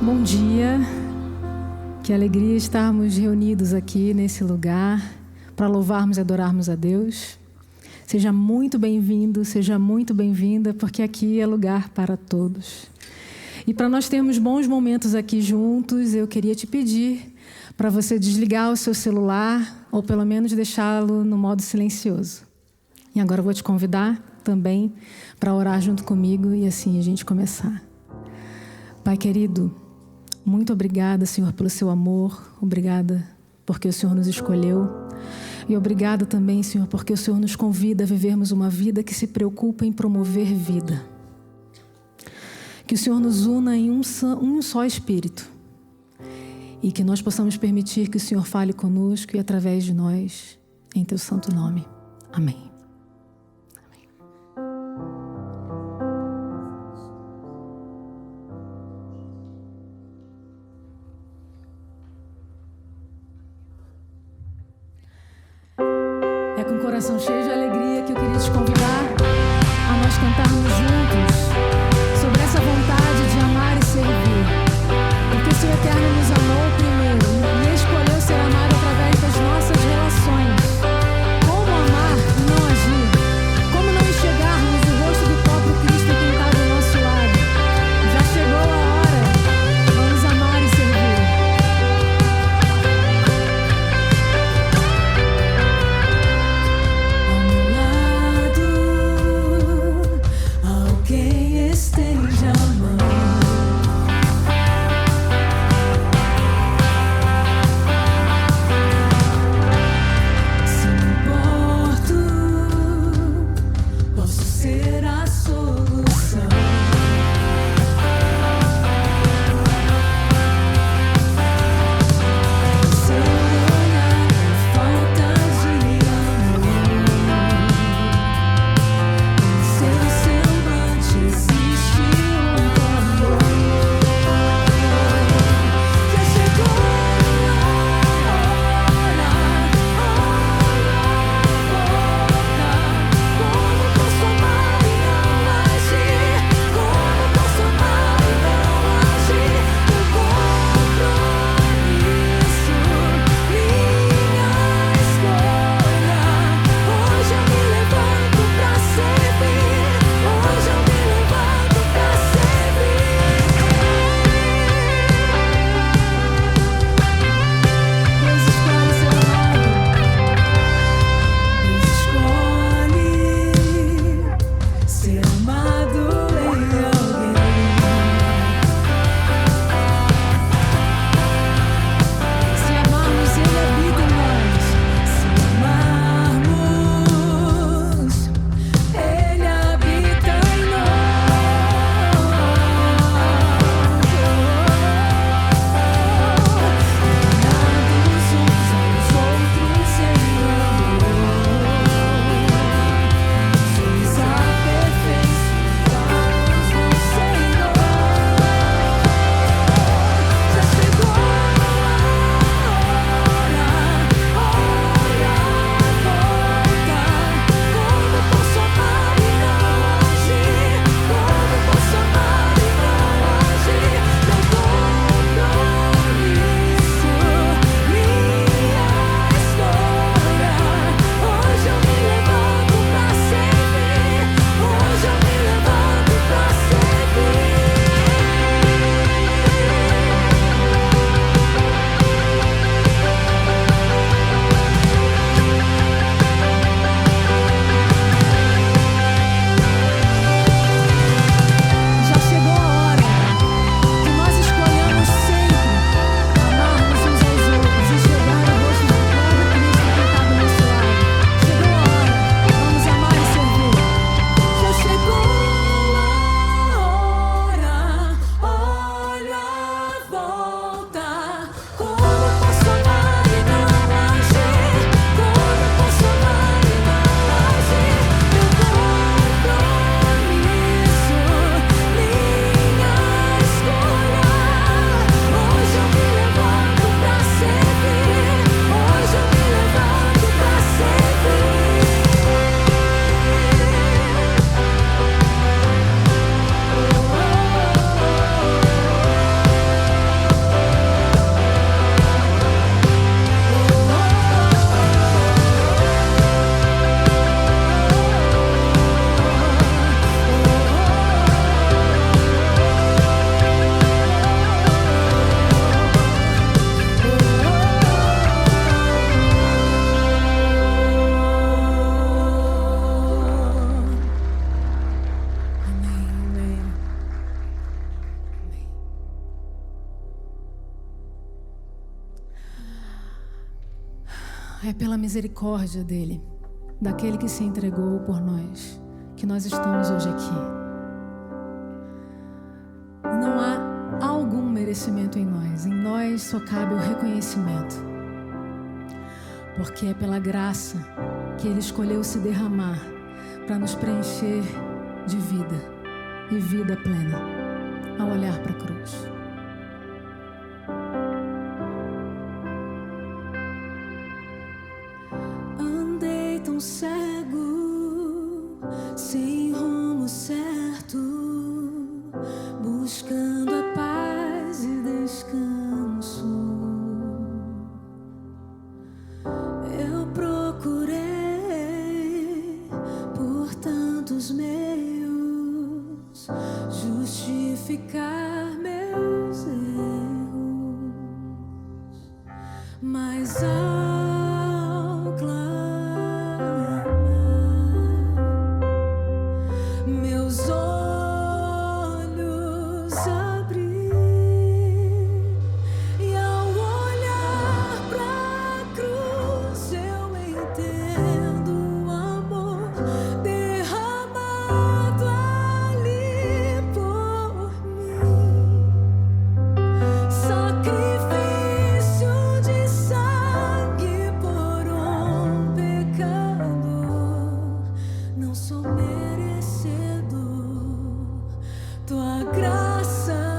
Bom dia, que alegria estarmos reunidos aqui nesse lugar para louvarmos e adorarmos a Deus. Seja muito bem-vindo, seja muito bem-vinda, porque aqui é lugar para todos. E para nós termos bons momentos aqui juntos, eu queria te pedir para você desligar o seu celular ou pelo menos deixá-lo no modo silencioso. E agora eu vou te convidar também para orar junto comigo e assim a gente começar. Pai querido, muito obrigada, Senhor, pelo seu amor. Obrigada porque o Senhor nos escolheu. E obrigada também, Senhor, porque o Senhor nos convida a vivermos uma vida que se preocupa em promover vida. Que o Senhor nos una em um só espírito. E que nós possamos permitir que o Senhor fale conosco e através de nós, em teu santo nome. Amém. É com o coração cheio de alegria que eu queria te convidar a nós cantarmos juntos sobre essa vontade de amar e servir. Porque o Senhor Eterno nos amou primeiro e escolheu ser amado através das nossas relações. Como amar e não agir? Como não enxergarmos o rosto do próprio Cristo que está do nosso lado? Já chegou a hora. Vamos amar e servir. Ao meu lado, alguém é pela misericórdia dele, daquele que se entregou por nós, que nós estamos hoje aqui. Não há algum merecimento em nós só cabe o reconhecimento, porque é pela graça que ele escolheu se derramar para nos preencher de vida e vida plena ao olhar para a cruz. Andei tão cego, sem rumo certo, buscando a paz e descanso. Eu procurei por tantos meios justificar meus erros, mas ao clamar, meus olhos abri, e ao olhar pra cruz eu entendo o amor derramado ali por mim. Sacrifício de sangue por um pecador. Não sou merecedor, tua graça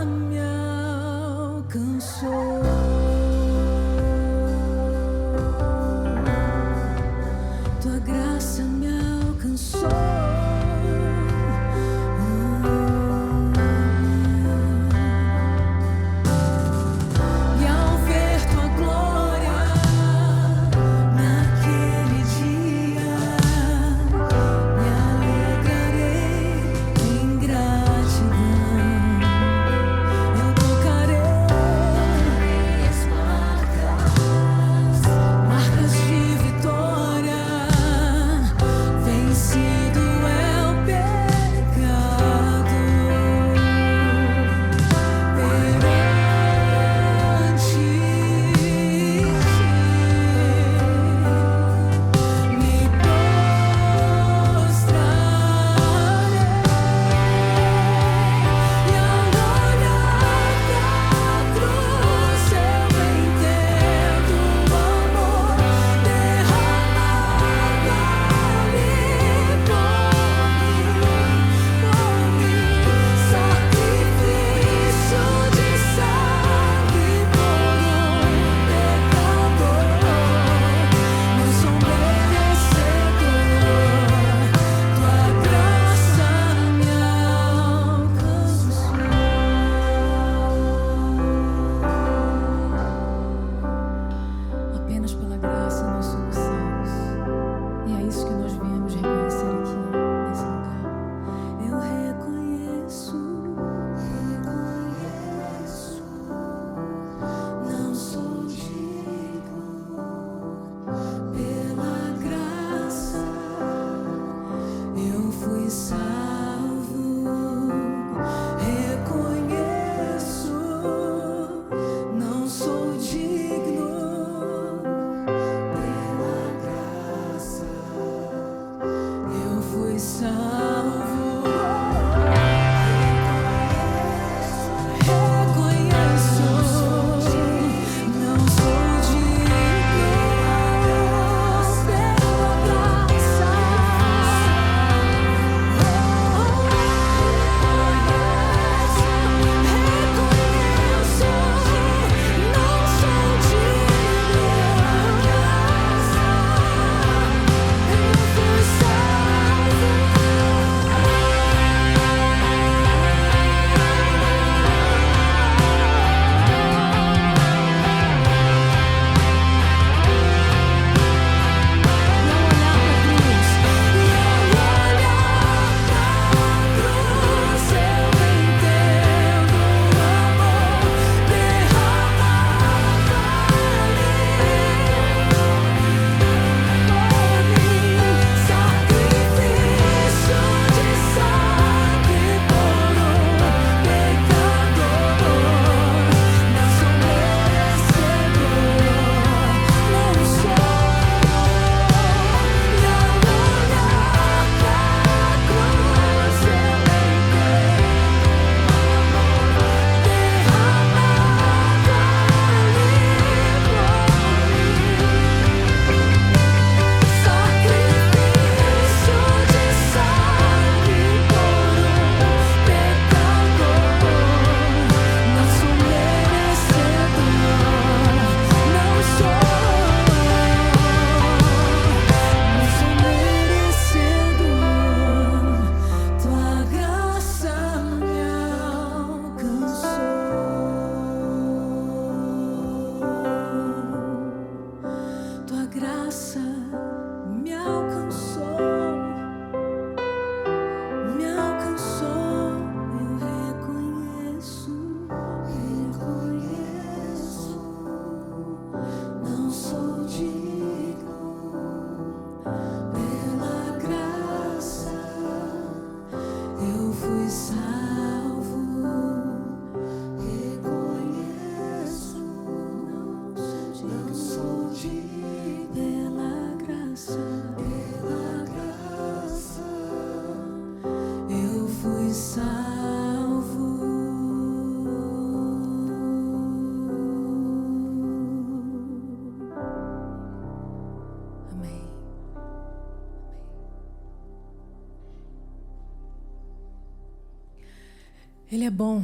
Ele é bom,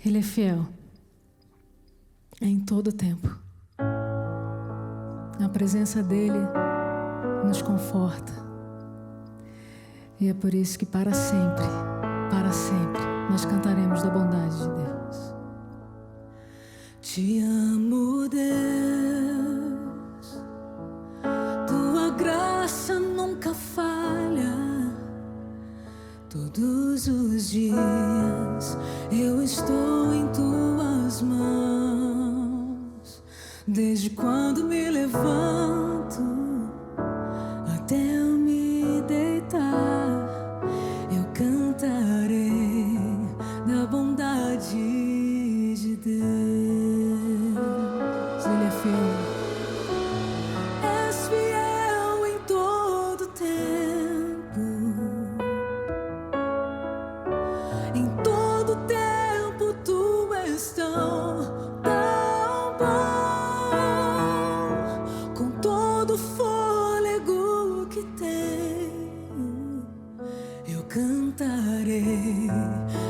Ele é fiel, em todo o tempo. A presença dEle nos conforta. E é por isso que para sempre, nós cantaremos da bondade de Deus. Te amo, Deus, tua graça nunca falha. Todos os dias eu estou em tuas mãos. Desde quando me levanto até eu me deitar, eu cantarei da bondade de Deus. Ele é fiel. És fiel em todo tempo. Em todo tempo tu és tão bom. Com todo fôlego que tenho, eu cantarei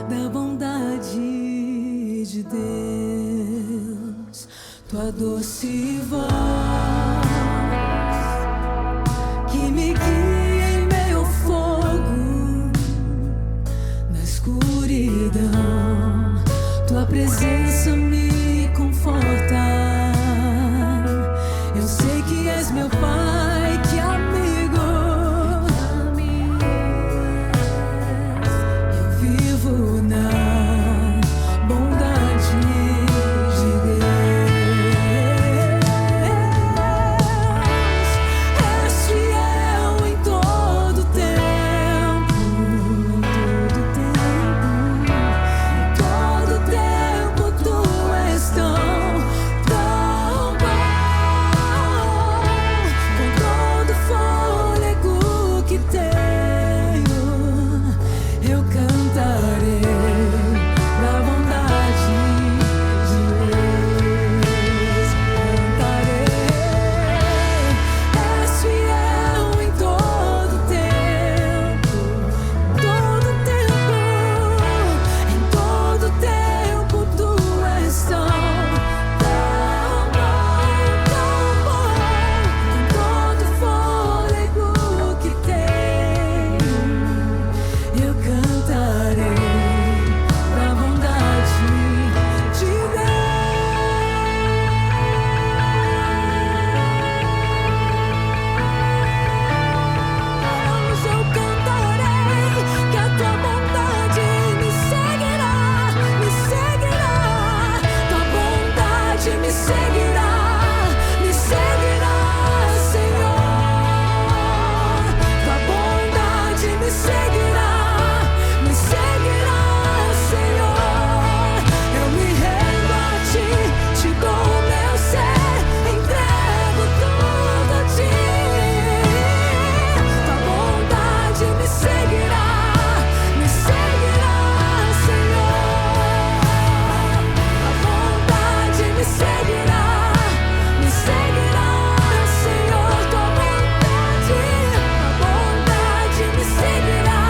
da bondade de Deus. Tua doce voz que me guia em meio ao fogo, na escuridão, tua presença me conforta. Eu sei que és meu Pai, que amigo. Eu vivo na bondade de Deus. És fiel em todo tempo, em todo tempo tu és tão bom. Com todo fôlego que tenho, eu cantarei da bondade de Deus. Cantarei. És fiel em todo tempo, em todo tempo tu és tão bom. Com todo fôlego que tenho, eu cantarei da bondade de Deus. Eu cantarei que a tua bondade me seguirá, me seguirá. Tua bondade me seguirá, Senhor. Tua bondade me seguirá, Senhor. Eu me rendo a ti, te dou o meu ser, entrego tudo a ti. Tua bondade me seguirá, Senhor. Tua bondade me seguirá, Senhor. Tua bondade me seguirá,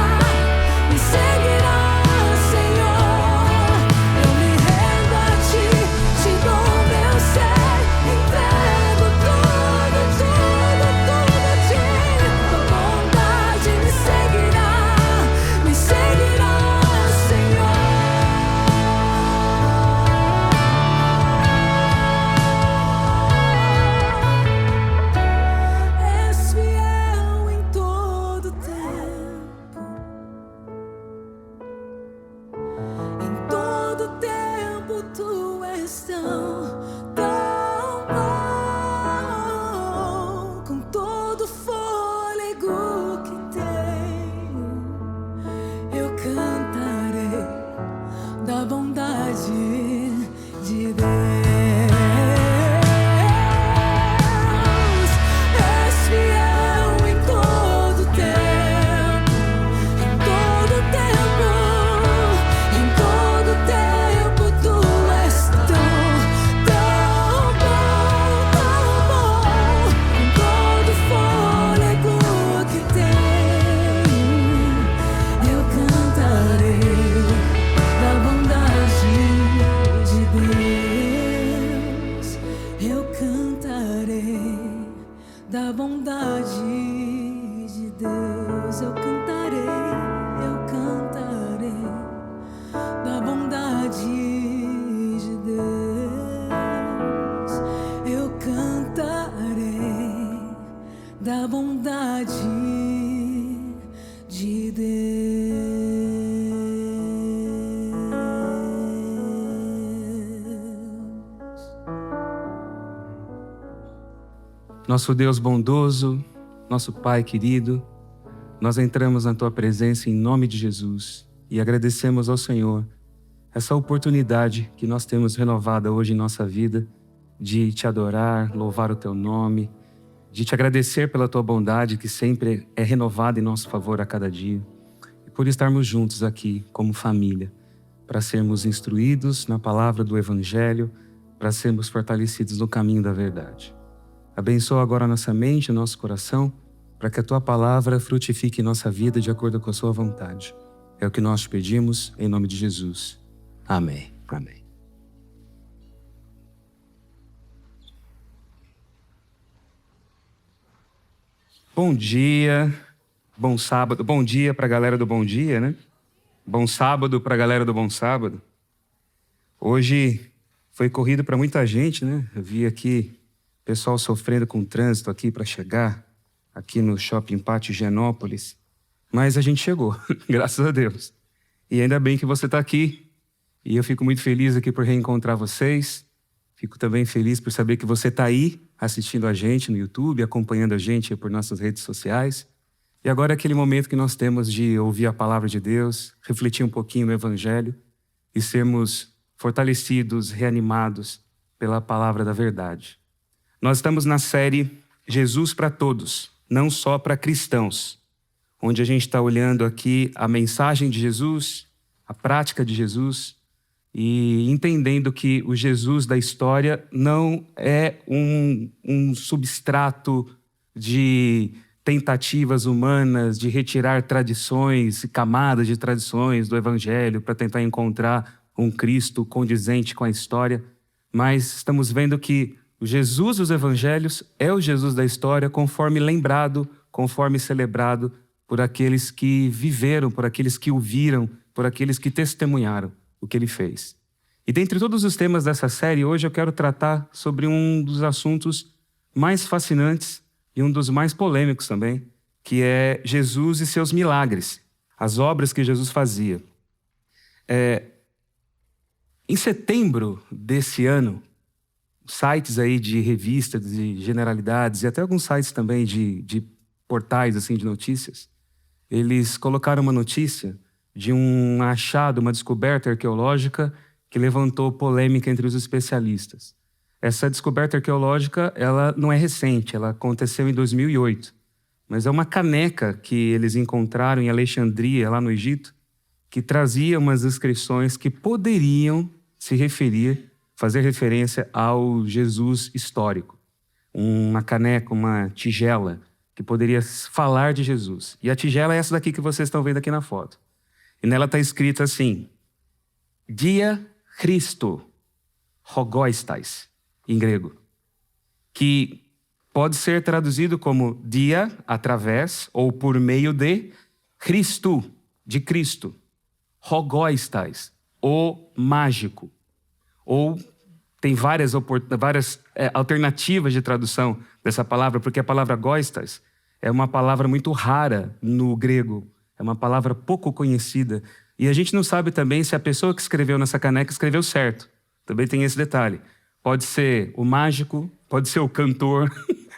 Senhor. Eu me rendo a ti, te dou o meu ser, entrego tudo a ti. Tua bondade me seguirá, Senhor. És fiel em todo tempo, em todo tempo tu és tão bom. Com todo fôlego que tenho, eu cantarei da bondade de Deus. És fiel em todo tempo, em todo tempo tu és tão bom. Com todo fôlego que tenho, eu cantarei da de Deus, eu cantarei da bondade de Deus. Nosso Deus bondoso, nosso Pai querido, nós entramos na Tua presença em nome de Jesus e agradecemos ao Senhor essa oportunidade que nós temos renovada hoje em nossa vida de Te adorar, louvar o Teu nome, de Te agradecer pela Tua bondade que sempre é renovada em nosso favor a cada dia e por estarmos juntos aqui como família, para sermos instruídos na palavra do Evangelho, para sermos fortalecidos no caminho da verdade. Abençoa agora a nossa mente, o nosso coração, para que a Tua palavra frutifique em nossa vida de acordo com a Sua vontade. É o que nós te pedimos, em nome de Jesus. Amém. Amém. Bom dia, bom sábado. Bom dia para a galera do Bom Dia, né? Bom sábado para a galera do Bom Sábado. Hoje foi corrido para muita gente, né? Eu vi aqui pessoal sofrendo com o trânsito aqui para chegar aqui no Shopping Pátio Higienópolis. Mas a gente chegou, graças a Deus. E ainda bem que você está aqui. E eu fico muito feliz aqui por reencontrar vocês. Fico também feliz por saber que você está aí assistindo a gente no YouTube, acompanhando a gente por nossas redes sociais. E agora é aquele momento que nós temos de ouvir a palavra de Deus, refletir um pouquinho no Evangelho e sermos fortalecidos, reanimados pela palavra da verdade. Nós estamos na série Jesus para Todos, não só para cristãos, onde a gente está olhando aqui a mensagem de Jesus, a prática de Jesus e entendendo que o Jesus da história não é um substrato de tentativas humanas de retirar tradições, camadas de tradições do Evangelho para tentar encontrar um Cristo condizente com a história, mas estamos vendo que o Jesus dos Evangelhos é o Jesus da história conforme lembrado, conforme celebrado por aqueles que viveram, por aqueles que o viram, por aqueles que testemunharam o que ele fez. E dentre todos os temas dessa série, hoje eu quero tratar sobre um dos assuntos mais fascinantes e um dos mais polêmicos também, que é Jesus e seus milagres, as obras que Jesus fazia. Em setembro desse ano, sites aí de revistas, de generalidades e até alguns sites também de portais assim, de notícias, eles colocaram uma notícia de um achado, uma descoberta arqueológica que levantou polêmica entre os especialistas. Essa descoberta arqueológica, ela não é recente, ela aconteceu em 2008, mas é uma caneca que eles encontraram em Alexandria, lá no Egito, que trazia umas inscrições que poderiam se referir, fazer referência ao Jesus histórico. Uma caneca, uma tigela, que poderia falar de Jesus. E a tigela é essa daqui que vocês estão vendo aqui na foto. E nela está escrito assim, Dia Christo, Hogoistais, em grego, que pode ser traduzido como dia, através, ou por meio de Cristo, de Cristo. Hogoistais, o mágico. Ou tem várias alternativas de tradução dessa palavra, porque a palavra goistas é uma palavra muito rara no grego, é uma palavra pouco conhecida. E a gente não sabe também se a pessoa que escreveu nessa caneca escreveu certo. Também tem esse detalhe. Pode ser o mágico, pode ser o cantor,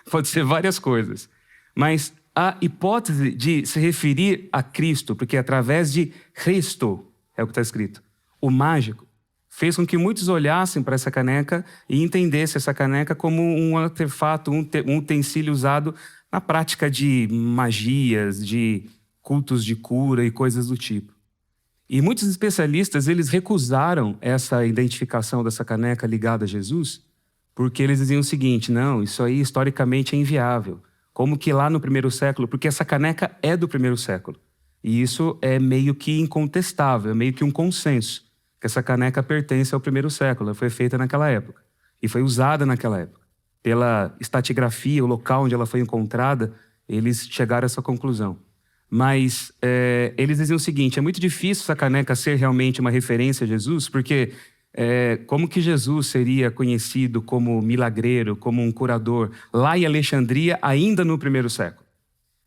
pode ser várias coisas. Mas a hipótese de se referir a Cristo, porque através de Cristo, é o que está escrito, o mágico, fez com que muitos olhassem para essa caneca e entendessem essa caneca como um artefato, um utensílio usado na prática de magias, de cultos de cura e coisas do tipo. E muitos especialistas, eles recusaram essa identificação dessa caneca ligada a Jesus, porque eles diziam o seguinte, não, isso aí historicamente é inviável. Como que lá no primeiro século? Porque essa caneca é do primeiro século. E isso é meio que incontestável, é meio que um consenso, que essa caneca pertence ao primeiro século, ela foi feita naquela época e foi usada naquela época. Pela estratigrafia, o local onde ela foi encontrada, eles chegaram a essa conclusão. mas eles diziam o seguinte: é muito difícil essa caneca ser realmente uma referência a Jesus, porque como que Jesus seria conhecido como milagreiro, como um curador, lá em Alexandria, ainda no primeiro século?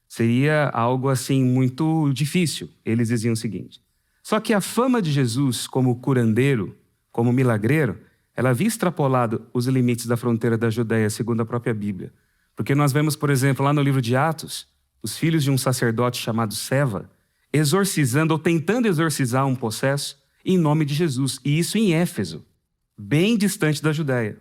Seria algo assim muito difícil. Eles diziam o seguinte. Só que a fama de Jesus como curandeiro, como milagreiro, ela havia extrapolado os limites da fronteira da Judéia, segundo a própria Bíblia. Porque nós vemos, por exemplo, lá no livro de Atos, os filhos de um sacerdote chamado Seva, exorcizando ou tentando exorcizar um possesso em nome de Jesus. E isso em Éfeso, bem distante da Judéia.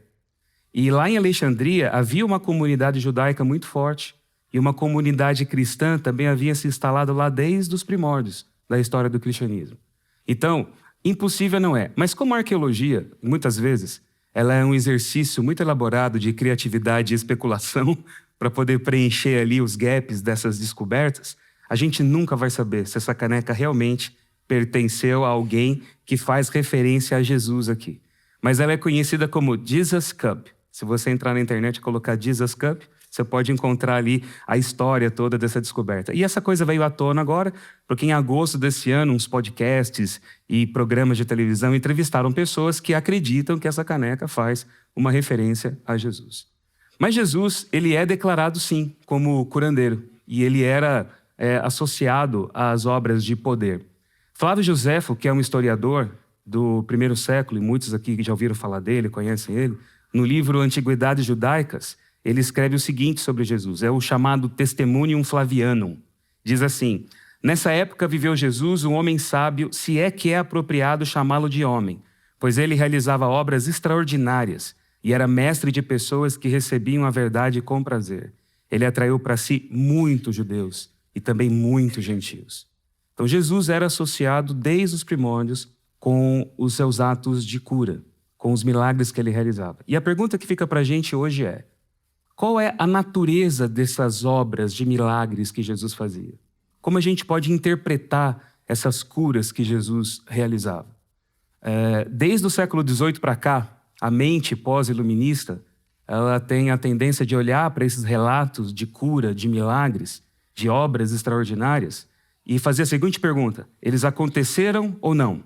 E lá em Alexandria havia uma comunidade judaica muito forte. E uma comunidade cristã também havia se instalado lá desde os primórdios da história do cristianismo. Então, impossível não é. Mas como a arqueologia, muitas vezes, ela é um exercício muito elaborado de criatividade e especulação para poder preencher ali os gaps dessas descobertas, a gente nunca vai saber se essa caneca realmente pertenceu a alguém que faz referência a Jesus aqui. Mas ela é conhecida como Jesus Cup. Se você entrar na internet e colocar Jesus Cup, você pode encontrar ali a história toda dessa descoberta. E essa coisa veio à tona agora, porque em agosto desse ano, uns podcasts e programas de televisão entrevistaram pessoas que acreditam que essa caneca faz uma referência a Jesus. Mas Jesus, ele é declarado sim como curandeiro, e ele era associado às obras de poder. Flávio Joséfo, que é um historiador do primeiro século, e muitos aqui já ouviram falar dele, conhecem ele, no livro Antiguidades Judaicas, ele escreve o seguinte sobre Jesus, é o chamado Testimonium Flavianum. Diz assim: nessa época viveu Jesus, um homem sábio, se é que é apropriado chamá-lo de homem, pois ele realizava obras extraordinárias e era mestre de pessoas que recebiam a verdade com prazer. Ele atraiu para si muitos judeus e também muitos gentios. Então Jesus era associado desde os primórdios com os seus atos de cura, com os milagres que ele realizava. E a pergunta que fica para a gente hoje é: qual é a natureza dessas obras de milagres que Jesus fazia? Como a gente pode interpretar essas curas que Jesus realizava? Desde o século XVIII para cá, a mente pós-iluminista, ela tem a tendência de olhar para esses relatos de cura, de milagres, de obras extraordinárias e fazer a seguinte pergunta: eles aconteceram ou não?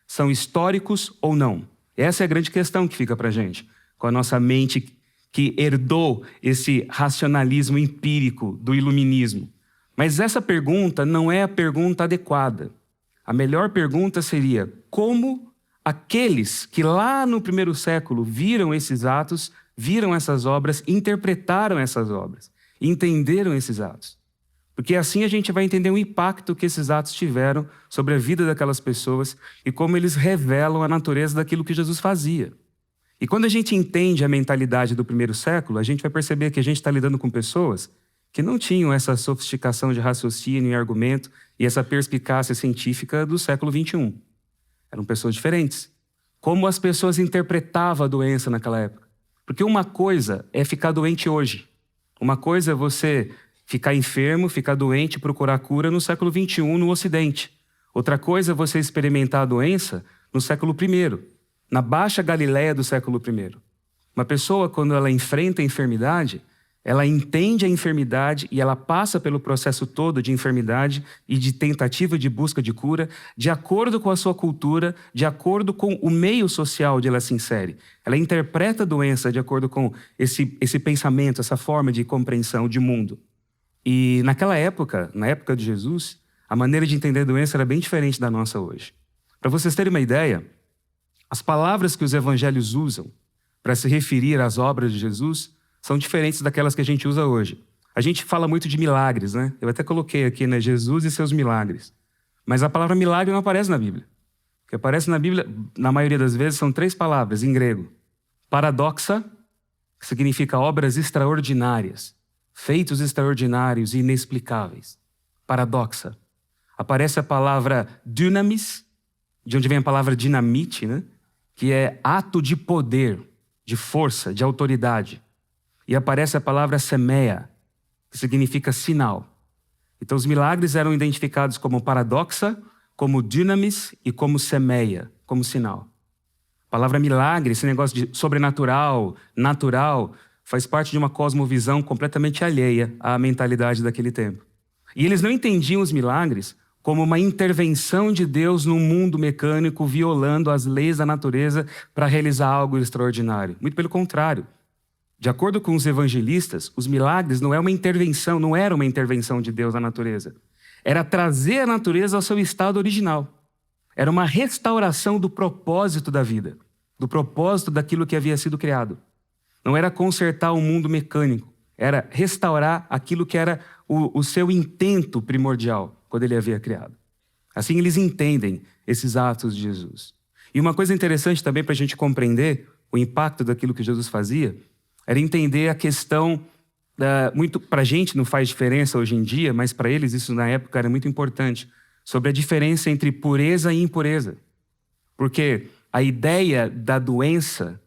São históricos ou não? Essa é a grande questão que fica para a gente, com a nossa mente que herdou esse racionalismo empírico do iluminismo. Mas essa pergunta não é a pergunta adequada. A melhor pergunta seria: como aqueles que lá no primeiro século viram esses atos, viram essas obras, interpretaram essas obras, entenderam esses atos? Porque assim a gente vai entender o impacto que esses atos tiveram sobre a vida daquelas pessoas e como eles revelam a natureza daquilo que Jesus fazia. E quando a gente entende a mentalidade do primeiro século, a gente vai perceber que a gente está lidando com pessoas que não tinham essa sofisticação de raciocínio e argumento e essa perspicácia científica do século XXI. Eram pessoas diferentes. Como as pessoas interpretavam a doença naquela época. Porque uma coisa é ficar doente hoje. Uma coisa é você ficar enfermo, ficar doente e procurar cura no século XXI no Ocidente. Outra coisa é você experimentar a doença no século I, na Baixa Galileia do século I. Uma pessoa, quando ela enfrenta a enfermidade, ela entende a enfermidade e ela passa pelo processo todo de enfermidade e de tentativa de busca de cura, de acordo com a sua cultura, de acordo com o meio social onde ela se insere. Ela interpreta a doença de acordo com esse pensamento, essa forma de compreensão de mundo. E naquela época, na época de Jesus, a maneira de entender a doença era bem diferente da nossa hoje. Para vocês terem uma ideia, as palavras que os evangelhos usam para se referir às obras de Jesus são diferentes daquelas que a gente usa hoje. A gente fala muito de milagres, né? Eu até coloquei aqui, né? Jesus e seus milagres. Mas a palavra milagre não aparece na Bíblia. O que aparece na Bíblia, na maioria das vezes, são 3 palavras em grego. Paradoxa, que significa obras extraordinárias, feitos extraordinários e inexplicáveis. Paradoxa. Aparece a palavra dunamis, de onde vem a palavra dinamite, né? Que é ato de poder, de força, de autoridade. E aparece a palavra semeia, que significa sinal. Então os milagres eram identificados como paradoxa, como dunamis e como semeia, como sinal. A palavra milagre, esse negócio de sobrenatural, natural, faz parte de uma cosmovisão completamente alheia à mentalidade daquele tempo. E eles não entendiam os milagres como uma intervenção de Deus num mundo mecânico, violando as leis da natureza para realizar algo extraordinário. Muito pelo contrário. De acordo com os evangelistas, os milagres não era uma intervenção de Deus na natureza. Era trazer a natureza ao seu estado original. Era uma restauração do propósito da vida, do propósito daquilo que havia sido criado. Não era consertar o mundo mecânico, era restaurar aquilo que era o seu intento primordial quando ele havia criado. Assim eles entendem esses atos de Jesus. E uma coisa interessante também para a gente compreender o impacto daquilo que Jesus fazia, era entender a questão, muito para a gente não faz diferença hoje em dia, mas para eles isso na época era muito importante, sobre a diferença entre pureza e impureza. Porque a ideia da doença,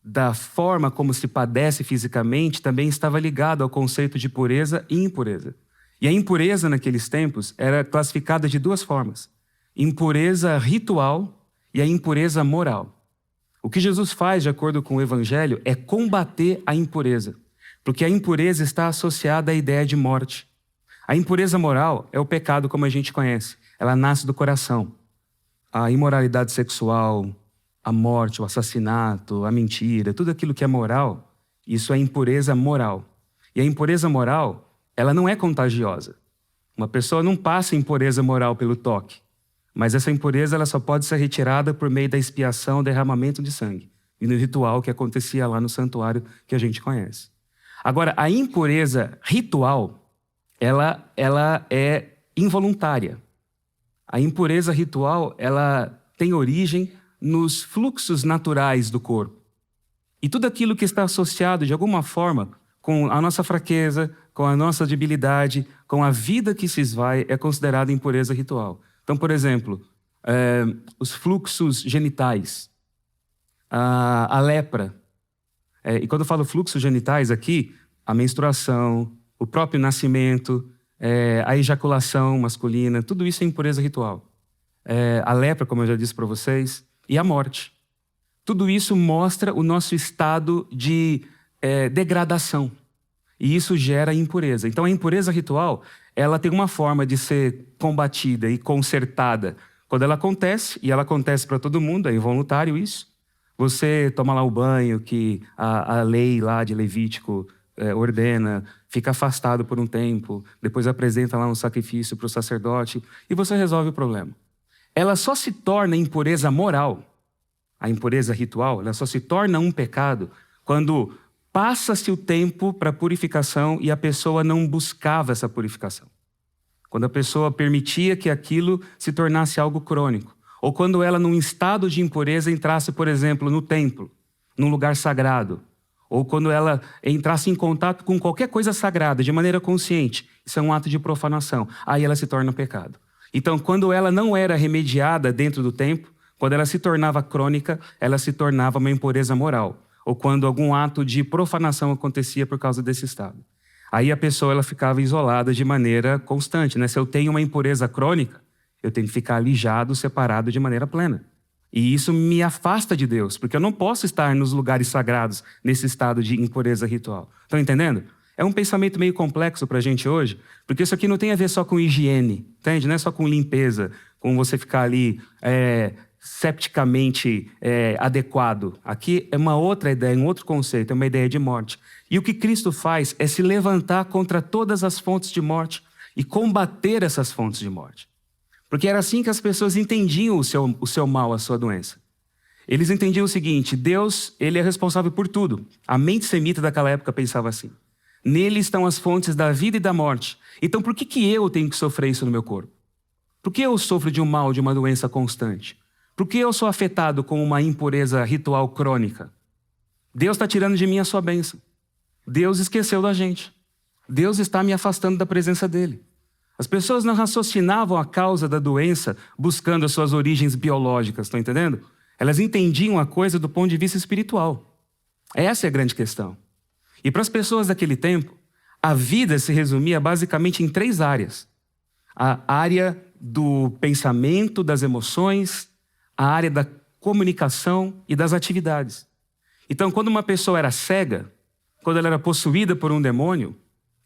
da forma como se padece fisicamente, também estava ligado ao conceito de pureza e impureza. E a impureza naqueles tempos era classificada de duas formas: impureza ritual e a impureza moral. O que Jesus faz, de acordo com o Evangelho, é combater a impureza, porque a impureza está associada à ideia de morte. A impureza moral é o pecado como a gente conhece. Ela nasce do coração. A imoralidade sexual, a morte, o assassinato, a mentira, tudo aquilo que é moral, isso é impureza moral. E a impureza moral, ela não é contagiosa. Uma pessoa não passa impureza moral pelo toque. Mas essa impureza ela só pode ser retirada por meio da expiação, derramamento de sangue. E no ritual que acontecia lá no santuário que a gente conhece. Agora, a impureza ritual, ela é involuntária. A impureza ritual, ela tem origem nos fluxos naturais do corpo. E tudo aquilo que está associado, de alguma forma, com a nossa fraqueza, com a nossa debilidade, com a vida que se esvai, é considerado impureza ritual. Então, por exemplo, os fluxos genitais, a lepra. E quando eu falo fluxos genitais aqui, a menstruação, o próprio nascimento, a ejaculação masculina, tudo isso é impureza ritual. A lepra, como eu já disse para vocês, e a morte. Tudo isso mostra o nosso estado de degradação. E isso gera impureza. Então a impureza ritual, ela tem uma forma de ser combatida e consertada. Quando ela acontece, e ela acontece para todo mundo, é involuntário isso. Você toma lá o banho que a lei lá de Levítico ordena, fica afastado por um tempo, depois apresenta lá um sacrifício para o sacerdote e você resolve o problema. Ela só se torna impureza moral, a impureza ritual, ela só se torna um pecado quando passa-se o tempo para purificação e a pessoa não buscava essa purificação. Quando a pessoa permitia que aquilo se tornasse algo crônico. Ou quando ela, num estado de impureza, entrasse, por exemplo, no templo, num lugar sagrado. Ou quando ela entrasse em contato com qualquer coisa sagrada, de maneira consciente. Isso é um ato de profanação. Aí ela se torna pecado. Então, quando ela não era remediada dentro do templo, quando ela se tornava crônica, ela se tornava uma impureza moral. Ou quando algum ato de profanação acontecia por causa desse estado. Aí a pessoa ela ficava isolada de maneira constante, né? Se eu tenho uma impureza crônica, eu tenho que ficar alijado, separado de maneira plena. E isso me afasta de Deus, porque eu não posso estar nos lugares sagrados nesse estado de impureza ritual. Estão entendendo? É um pensamento meio complexo para a gente hoje, porque isso aqui não tem a ver só com higiene, entende? Não é só com limpeza, com você ficar ali septicamente adequado. Aqui é uma outra ideia, um outro conceito, é uma ideia de morte. E o que Cristo faz é se levantar contra todas as fontes de morte e combater essas fontes de morte. Porque era assim que as pessoas entendiam o seu mal, a sua doença. Eles entendiam o seguinte: Deus, ele é responsável por tudo. A mente semita daquela época pensava assim. Nele estão as fontes da vida e da morte. Então por que eu tenho que sofrer isso no meu corpo? Por que eu sofro de um mal, de uma doença constante? Por que eu sou afetado com uma impureza ritual crônica? Deus está tirando de mim a sua bênção. Deus esqueceu da gente. Deus está me afastando da presença dele. As pessoas não raciocinavam a causa da doença buscando as suas origens biológicas, estão entendendo? Elas entendiam a coisa do ponto de vista espiritual. Essa é a grande questão. E para as pessoas daquele tempo, a vida se resumia basicamente em 3 áreas. A área do pensamento, das emoções, a área da comunicação e das atividades. Então, quando uma pessoa era cega, quando ela era possuída por um demônio,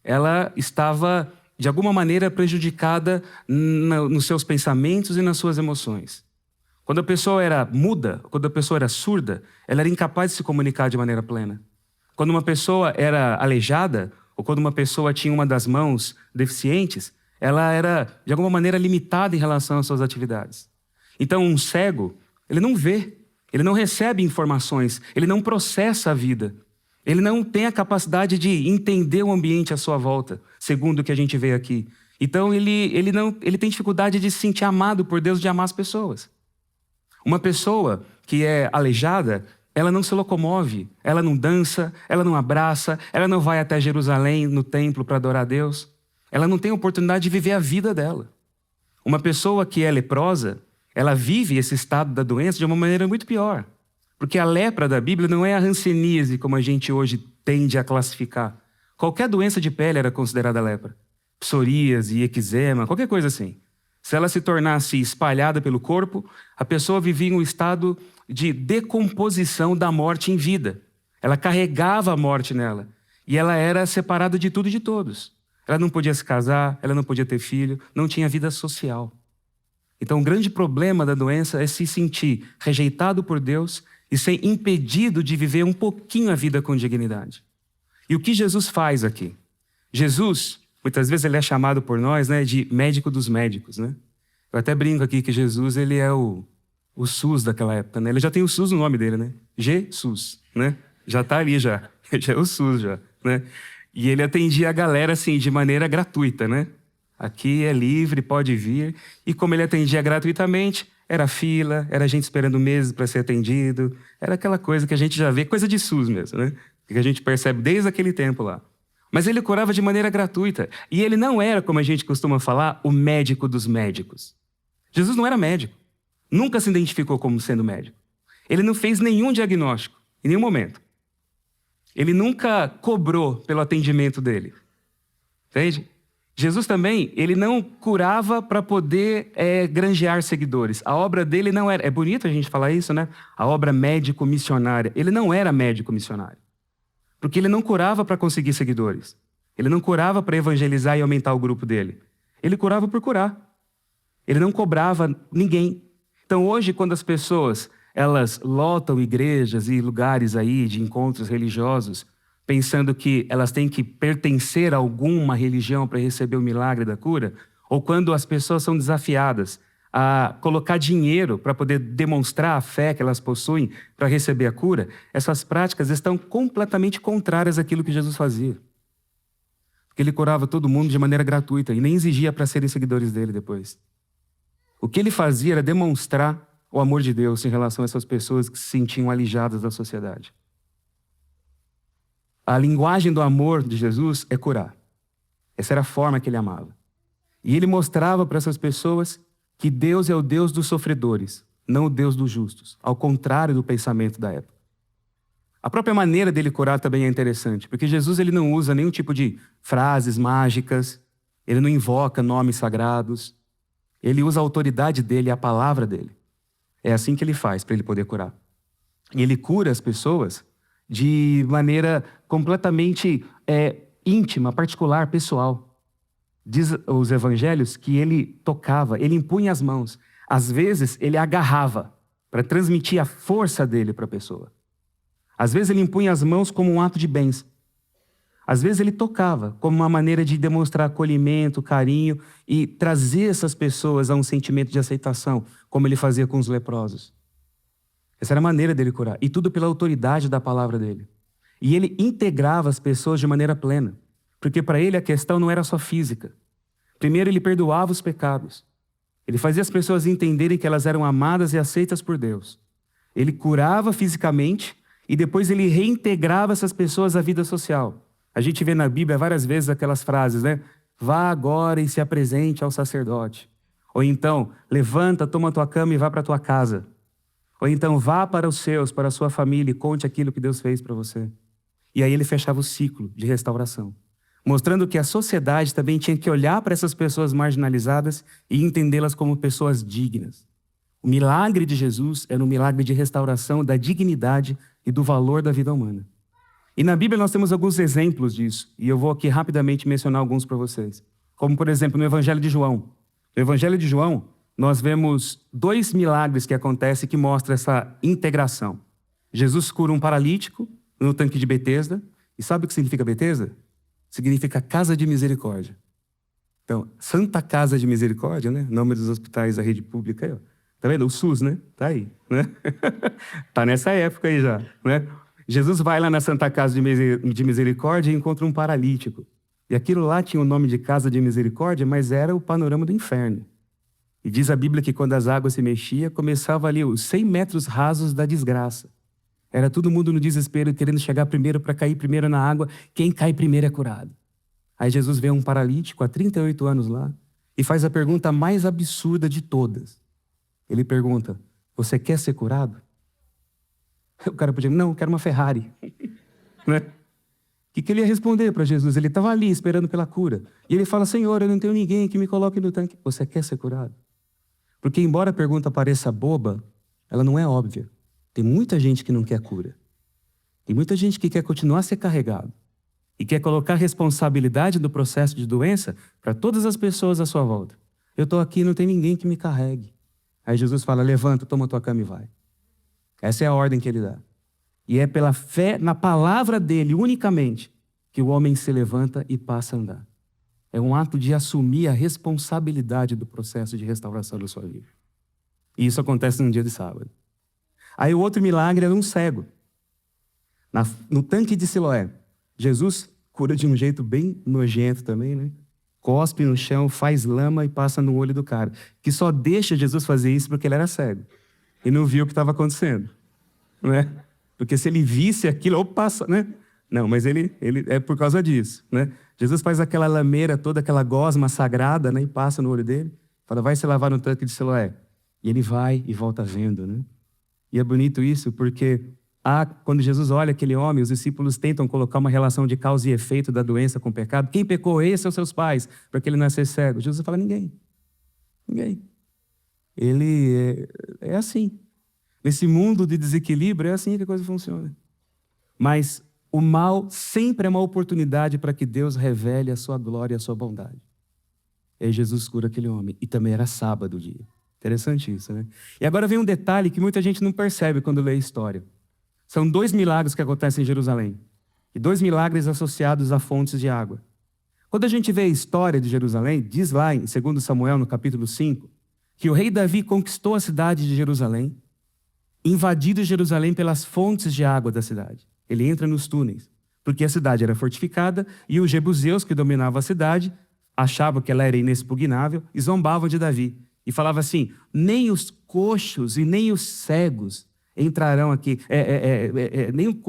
ela estava de alguma maneira, prejudicada nos seus pensamentos e nas suas emoções. Quando a pessoa era muda, quando a pessoa era surda, ela era incapaz de se comunicar de maneira plena. Quando uma pessoa era aleijada, ou quando uma pessoa tinha uma das mãos deficientes, ela era, de alguma maneira, limitada em relação às suas atividades. Então, um cego, ele não vê, ele não recebe informações, ele não processa a vida. Ele não tem a capacidade de entender o ambiente à sua volta, segundo o que a gente vê aqui. Então, ele tem dificuldade de se sentir amado por Deus, de amar as pessoas. Uma pessoa que é aleijada, ela não se locomove, ela não dança, ela não abraça, ela não vai até Jerusalém, no templo, para adorar a Deus. Ela não tem a oportunidade de viver a vida dela. Uma pessoa que é leprosa, ela vive esse estado da doença de uma maneira muito pior. Porque a lepra da Bíblia não é a hanseníase, como a gente hoje tende a classificar. Qualquer doença de pele era considerada lepra. Psoríase, eczema, qualquer coisa assim. Se ela se tornasse espalhada pelo corpo, a pessoa vivia em um estado de decomposição da morte em vida. Ela carregava a morte nela. E ela era separada de tudo e de todos. Ela não podia se casar, ela não podia ter filho, não tinha vida social. Então, o grande problema da doença é se sentir rejeitado por Deus e ser impedido de viver um pouquinho a vida com dignidade. E o que Jesus faz aqui? Jesus, muitas vezes ele é chamado por nós, né, de médico dos médicos, né? Eu até brinco aqui que Jesus, ele é o SUS daquela época, né? Ele já tem o SUS no nome dele, né? Jesus, né? Já está ali já. Já é o SUS já, né? E ele atendia a galera assim de maneira gratuita, né? Aqui é livre, pode vir. E como ele atendia gratuitamente, era fila, era gente esperando meses para ser atendido. Era aquela coisa que a gente já vê, coisa de SUS mesmo, né? Que a gente percebe desde aquele tempo lá. Mas ele curava de maneira gratuita. E ele não era, como a gente costuma falar, o médico dos médicos. Jesus não era médico. Nunca se identificou como sendo médico. Ele não fez nenhum diagnóstico, em nenhum momento. Ele nunca cobrou pelo atendimento dele. Entende? Jesus também, ele não curava para poder granjear seguidores. A obra dele não era... É bonito a gente falar isso, né? A obra médico-missionária. Ele não era médico-missionário. Porque ele não curava para conseguir seguidores. Ele não curava para evangelizar e aumentar o grupo dele. Ele curava por curar. Ele não cobrava ninguém. Então hoje, quando as pessoas elas lotam igrejas e lugares aí de encontros religiosos, pensando que elas têm que pertencer a alguma religião para receber o milagre da cura, ou quando as pessoas são desafiadas a colocar dinheiro para poder demonstrar a fé que elas possuem para receber a cura, essas práticas estão completamente contrárias àquilo que Jesus fazia. Porque ele curava todo mundo de maneira gratuita e nem exigia para serem seguidores dele depois. O que ele fazia era demonstrar o amor de Deus em relação a essas pessoas que se sentiam alijadas da sociedade. A linguagem do amor de Jesus é curar. Essa era a forma que ele amava. E ele mostrava para essas pessoas que Deus é o Deus dos sofredores, não o Deus dos justos, ao contrário do pensamento da época. A própria maneira dele curar também é interessante, porque Jesus ele não usa nenhum tipo de frases mágicas, ele não invoca nomes sagrados, ele usa a autoridade dele, a palavra dele. É assim que ele faz para ele poder curar. E ele cura as pessoas de maneira completamente íntima, particular, pessoal. Diz os evangelhos que ele tocava, ele impunha as mãos. Às vezes, ele agarrava para transmitir a força dele para a pessoa. Às vezes, ele impunha as mãos como um ato de bênção. Às vezes, ele tocava como uma maneira de demonstrar acolhimento, carinho e trazer essas pessoas a um sentimento de aceitação, como ele fazia com os leprosos. Essa era a maneira dele curar. E tudo pela autoridade da palavra dele. E ele integrava as pessoas de maneira plena. Porque para ele a questão não era só física. Primeiro ele perdoava os pecados. Ele fazia as pessoas entenderem que elas eram amadas e aceitas por Deus. Ele curava fisicamente e depois ele reintegrava essas pessoas à vida social. A gente vê na Bíblia várias vezes aquelas frases, né? Vá agora e se apresente ao sacerdote. Ou então, levanta, toma a tua cama e vá para a tua casa. Ou então, vá para os seus, para a sua família e conte aquilo que Deus fez para você. E aí ele fechava o ciclo de restauração, mostrando que a sociedade também tinha que olhar para essas pessoas marginalizadas e entendê-las como pessoas dignas. O milagre de Jesus era um milagre de restauração da dignidade e do valor da vida humana. E na Bíblia nós temos alguns exemplos disso, e eu vou aqui rapidamente mencionar alguns para vocês. como por exemplo no Evangelho de João. No Evangelho de João, nós vemos 2 milagres que acontecem que mostram essa integração. Jesus cura um paralítico no tanque de Betesda. E sabe o que significa Betesda? Significa casa de misericórdia. Então, Santa Casa de Misericórdia, né? Nome dos hospitais da rede pública aí, ó. Tá vendo? O SUS, né? Tá aí, né? Tá nessa época aí já, né? Jesus vai lá na Santa Casa de Misericórdia e encontra um paralítico. E aquilo lá tinha o nome de Casa de Misericórdia, mas era o panorama do inferno. E diz a Bíblia que quando as águas se mexiam, começava ali os 100 metros rasos da desgraça. Era todo mundo no desespero, querendo chegar primeiro para cair primeiro na água. Quem cai primeiro é curado. Aí Jesus vê um paralítico há 38 anos lá e faz a pergunta mais absurda de todas. Ele pergunta, você quer ser curado? O cara podia dizer, não, eu quero uma Ferrari. Né? O que ele ia responder para Jesus? Ele estava ali esperando pela cura. E ele fala, Senhor, eu não tenho ninguém que me coloque no tanque. Você quer ser curado? Porque embora a pergunta pareça boba, ela não é óbvia. Tem muita gente que não quer cura. Tem muita gente que quer continuar a ser carregado. E quer colocar a responsabilidade do processo de doença para todas as pessoas à sua volta. Eu estou aqui, não tem ninguém que me carregue. Aí Jesus fala, levanta, toma tua cama e vai. Essa é a ordem que ele dá. E é pela fé na palavra dele, unicamente, que o homem se levanta e passa a andar. É um ato de assumir a responsabilidade do processo de restauração da sua vida. E isso acontece num dia de sábado. Aí o outro milagre era um cego. No tanque de Siloé, Jesus cura de um jeito bem nojento também, né? Cospe no chão, faz lama e passa no olho do cara. Que só deixa Jesus fazer isso porque ele era cego. E não viu o que estava acontecendo. Né? Porque se ele visse aquilo, opa, né? Não, mas ele é por causa disso. Né? Jesus faz aquela lameira toda, aquela gosma sagrada, né? E passa no olho dele. Fala, vai se lavar no tanque de Siloé. E ele vai e volta vendo, né? E é bonito isso porque quando Jesus olha aquele homem, os discípulos tentam colocar uma relação de causa e efeito da doença com o pecado. Quem pecou? Esses são seus pais, para que ele nascesse cego. Jesus fala, ninguém. Ninguém. Ele é assim. Nesse mundo de desequilíbrio, é assim que a coisa funciona. Mas o mal sempre é uma oportunidade para que Deus revele a sua glória e a sua bondade. E aí Jesus cura aquele homem. E também era sábado o dia. Interessante isso, né? E agora vem um detalhe que muita gente não percebe quando lê a história. São 2 milagres que acontecem em Jerusalém. E 2 milagres associados a fontes de água. Quando a gente vê a história de Jerusalém, diz lá em 2 Samuel, no capítulo 5, que o rei Davi conquistou a cidade de Jerusalém, invadido Jerusalém pelas fontes de água da cidade. Ele entra nos túneis, porque a cidade era fortificada e os jebuseus que dominavam a cidade achavam que ela era inexpugnável e zombavam de Davi. E falava assim, nem os coxos e nem os cegos entrarão aqui.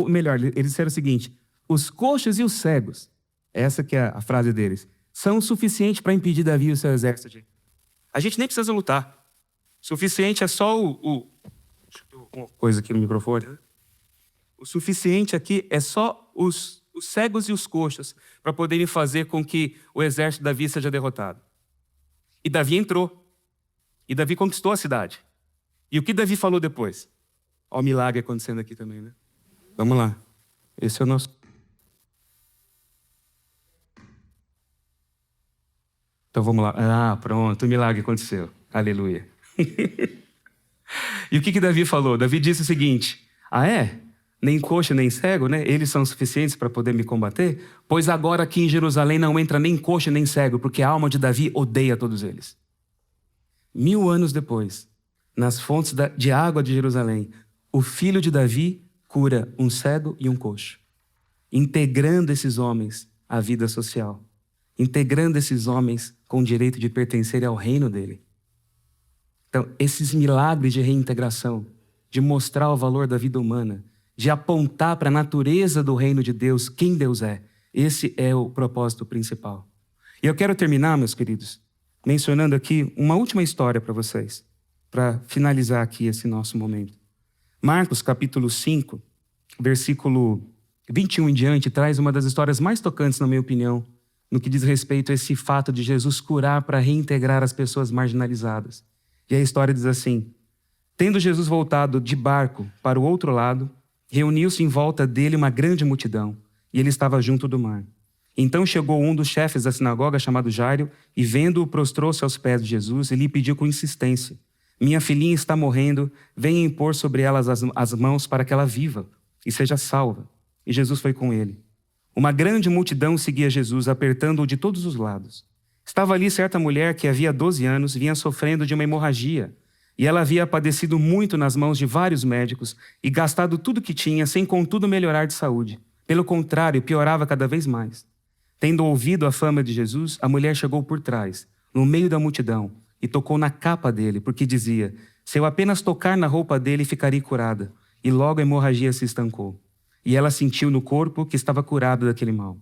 Melhor, eles disseram o seguinte, os coxos e os cegos, essa que é a frase deles, são o suficiente para impedir Davi e o seu exército. A gente nem precisa lutar. O suficiente é só uma coisa aqui no microfone. O suficiente aqui é só os cegos e os coxos para poderem fazer com que o exército de Davi seja derrotado. E Davi entrou. E Davi conquistou a cidade. E o que Davi falou depois? Olha o milagre acontecendo aqui também, né? Vamos lá. Esse é o nosso... Então vamos lá. Pronto, o milagre aconteceu. Aleluia. E o que Davi falou? Davi disse o seguinte, nem coxo nem cego, né? Eles são suficientes para poder me combater? Pois agora aqui em Jerusalém não entra nem coxo nem cego, porque a alma de Davi odeia todos eles. 1000 anos depois, nas fontes de água de Jerusalém, o filho de Davi cura um cego e um coxo, integrando esses homens à vida social, integrando esses homens com o direito de pertencer ao reino dele. Então, esses milagres de reintegração, de mostrar o valor da vida humana, de apontar para a natureza do reino de Deus, quem Deus é, esse é o propósito principal. E eu quero terminar, meus queridos, mencionando aqui uma última história para vocês, para finalizar aqui esse nosso momento. Marcos, capítulo 5, versículo 21 em diante, traz uma das histórias mais tocantes, na minha opinião, no que diz respeito a esse fato de Jesus curar para reintegrar as pessoas marginalizadas. E a história diz assim, tendo Jesus voltado de barco para o outro lado, reuniu-se em volta dele uma grande multidão, e ele estava junto do mar. Então chegou um dos chefes da sinagoga, chamado Jairo, e vendo-o, prostrou-se aos pés de Jesus e lhe pediu com insistência: minha filhinha está morrendo, venha impor sobre ela as mãos para que ela viva e seja salva. E Jesus foi com ele. Uma grande multidão seguia Jesus, apertando-o de todos os lados. Estava ali certa mulher que havia 12 anos vinha sofrendo de uma hemorragia, e ela havia padecido muito nas mãos de vários médicos e gastado tudo que tinha, sem contudo melhorar de saúde. Pelo contrário, piorava cada vez mais. Tendo ouvido a fama de Jesus, a mulher chegou por trás, no meio da multidão, e tocou na capa dele, porque dizia: se eu apenas tocar na roupa dele, ficarei curada. E logo a hemorragia se estancou. E ela sentiu no corpo que estava curado daquele mal.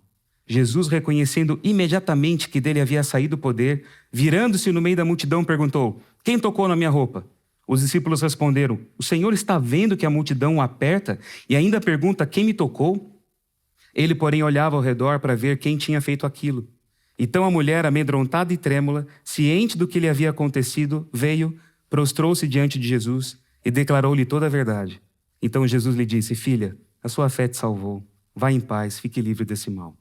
Jesus, reconhecendo imediatamente que dele havia saído o poder, virando-se no meio da multidão, perguntou: quem tocou na minha roupa? Os discípulos responderam: o Senhor está vendo que a multidão o aperta e ainda pergunta: quem me tocou? Ele, porém, olhava ao redor para ver quem tinha feito aquilo. Então a mulher, amedrontada e trêmula, ciente do que lhe havia acontecido, veio, prostrou-se diante de Jesus e declarou-lhe toda a verdade. Então Jesus lhe disse: filha, a sua fé te salvou. Vá em paz, fique livre desse mal.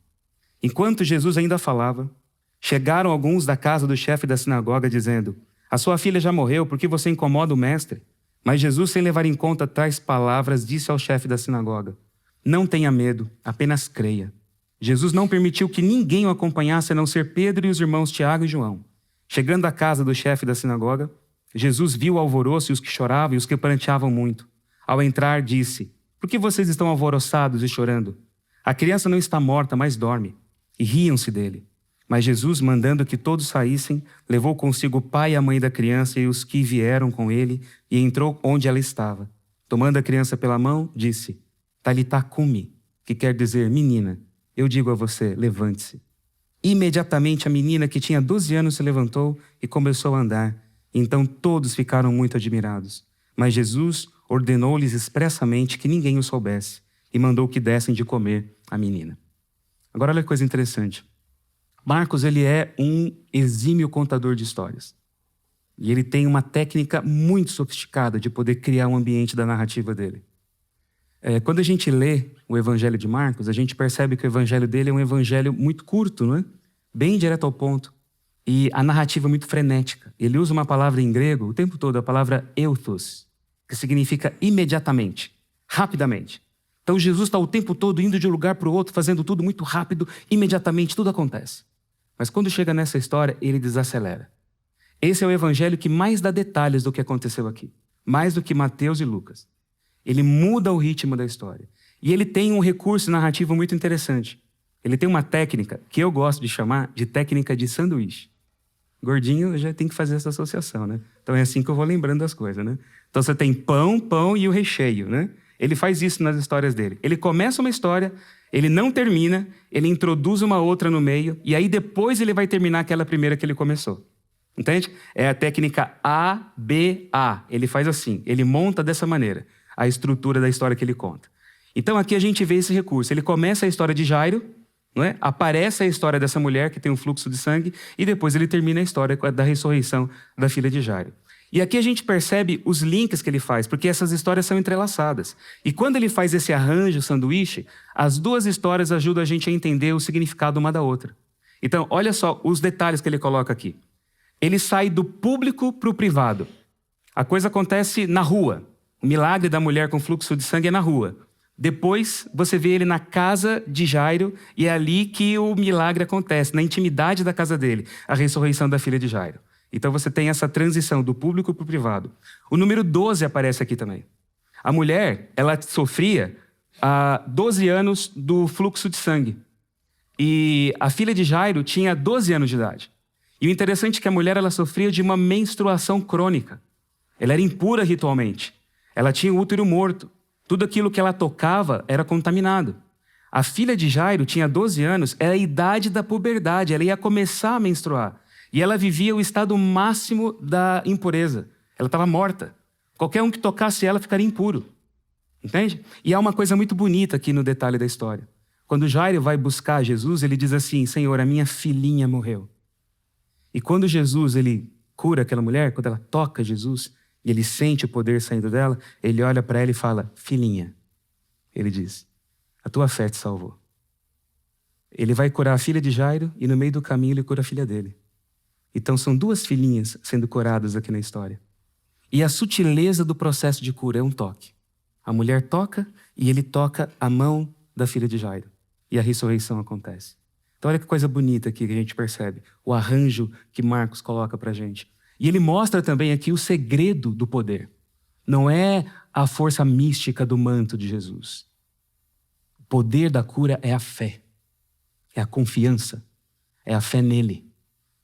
Enquanto Jesus ainda falava, chegaram alguns da casa do chefe da sinagoga, dizendo: a sua filha já morreu, por que você incomoda o mestre? Mas Jesus, sem levar em conta tais palavras, disse ao chefe da sinagoga: não tenha medo, apenas creia. Jesus não permitiu que ninguém o acompanhasse, a não ser Pedro e os irmãos Tiago e João. Chegando à casa do chefe da sinagoga, Jesus viu o alvoroço e os que choravam e os que pranteavam muito. Ao entrar, disse: por que vocês estão alvoroçados e chorando? A criança não está morta, mas dorme. E riam-se dele. Mas Jesus, mandando que todos saíssem, levou consigo o pai e a mãe da criança e os que vieram com ele, e entrou onde ela estava. Tomando a criança pela mão, disse: Talitá cumi, que quer dizer: menina, eu digo a você, levante-se. Imediatamente a menina, que tinha 12 anos, se levantou e começou a andar. Então todos ficaram muito admirados. Mas Jesus ordenou-lhes expressamente que ninguém o soubesse e mandou que dessem de comer à menina. Agora olha que coisa interessante. Marcos, ele é um exímio contador de histórias. E ele tem uma técnica muito sofisticada de poder criar um ambiente da narrativa dele. Quando a gente lê o Evangelho de Marcos, a gente percebe que o Evangelho dele é um evangelho muito curto, não é? Bem direto ao ponto. E a narrativa é muito frenética. Ele usa uma palavra em grego o tempo todo, a palavra euthos, que significa imediatamente, rapidamente. Então Jesus está o tempo todo indo de um lugar para o outro, fazendo tudo muito rápido, imediatamente, tudo acontece. Mas quando chega nessa história, ele desacelera. Esse é o evangelho que mais dá detalhes do que aconteceu aqui. Mais do que Mateus e Lucas. Ele muda o ritmo da história. E ele tem um recurso narrativo muito interessante. Ele tem uma técnica que eu gosto de chamar de técnica de sanduíche. Gordinho já tem que fazer essa associação, né? Então é assim que eu vou lembrando das coisas, né? Então você tem pão e o recheio, né? Ele faz isso nas histórias dele. Ele começa uma história, ele não termina, ele introduz uma outra no meio, e aí depois ele vai terminar aquela primeira que ele começou. Entende? É a técnica A-B-A. Ele faz assim, ele monta dessa maneira a estrutura da história que ele conta. Então aqui a gente vê esse recurso. Ele começa a história de Jairo, não é? Aparece a história dessa mulher que tem um fluxo de sangue, e depois ele termina a história da ressurreição da filha de Jairo. E aqui a gente percebe os links que ele faz, porque essas histórias são entrelaçadas. E quando ele faz esse arranjo, sanduíche, as duas histórias ajudam a gente a entender o significado uma da outra. Então, olha só os detalhes que ele coloca aqui. Ele sai do público para o privado. A coisa acontece na rua. O milagre da mulher com fluxo de sangue é na rua. Depois, você vê ele na casa de Jairo, e é ali que o milagre acontece, na intimidade da casa dele, a ressurreição da filha de Jairo. Então você tem essa transição do público para o privado. O número 12 aparece aqui também. A mulher, ela sofria há 12 anos do fluxo de sangue. E a filha de Jairo tinha 12 anos de idade. E o interessante é que a mulher, ela sofria de uma menstruação crônica. Ela era impura ritualmente. Ela tinha o útero morto. Tudo aquilo que ela tocava era contaminado. A filha de Jairo tinha 12 anos, era a idade da puberdade, ela ia começar a menstruar. E ela vivia o estado máximo da impureza. Ela estava morta. Qualquer um que tocasse ela ficaria impuro. Entende? E há uma coisa muito bonita aqui no detalhe da história. Quando Jairo vai buscar Jesus, ele diz assim: Senhor, a minha filhinha morreu. E quando Jesus ele cura aquela mulher, quando ela toca Jesus, e ele sente o poder saindo dela, ele olha para ela e fala: filhinha. Ele diz: a tua fé te salvou. Ele vai curar a filha de Jairo e no meio do caminho ele cura a filha dele. Então são duas filhinhas sendo curadas aqui na história. E a sutileza do processo de cura é um toque. A mulher toca e ele toca a mão da filha de Jairo. E a ressurreição acontece. Então olha que coisa bonita aqui que a gente percebe. O arranjo que Marcos coloca pra gente. E ele mostra também aqui o segredo do poder. Não é a força mística do manto de Jesus. O poder da cura é a fé. É a confiança. É a fé nele.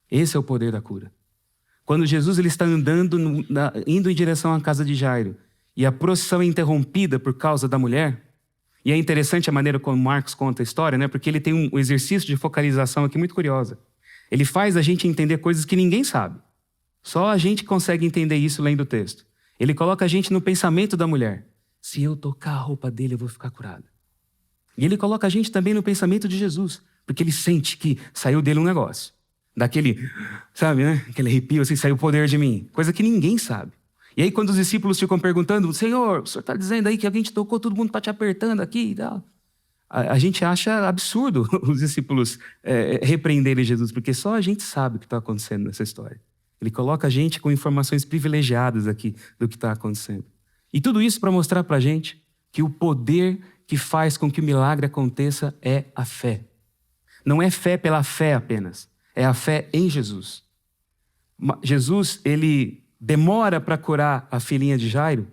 Esse é o poder da cura. Quando Jesus ele está andando, indo em direção à casa de Jairo, e a procissão é interrompida por causa da mulher, e é interessante a maneira como Marcos conta a história, né? Porque ele tem um exercício de focalização aqui muito curiosa. Ele faz a gente entender coisas que ninguém sabe. Só a gente consegue entender isso lendo o texto. Ele coloca a gente no pensamento da mulher. Se eu tocar a roupa dele, eu vou ficar curada. E ele coloca a gente também no pensamento de Jesus, porque ele sente que saiu dele um negócio. Daquele, sabe, né? Aquele arrepio, assim, saiu o poder de mim. Coisa que ninguém sabe. E aí quando os discípulos ficam perguntando, Senhor, o senhor está dizendo aí que alguém te tocou, todo mundo está te apertando aqui e tal. A gente acha absurdo os discípulos repreenderem Jesus, porque só a gente sabe o que está acontecendo nessa história. Ele coloca a gente com informações privilegiadas aqui do que está acontecendo. E tudo isso para mostrar para a gente que o poder que faz com que o milagre aconteça é a fé. Não é fé pela fé apenas, é a fé em Jesus. Jesus, ele demora para curar a filhinha de Jairo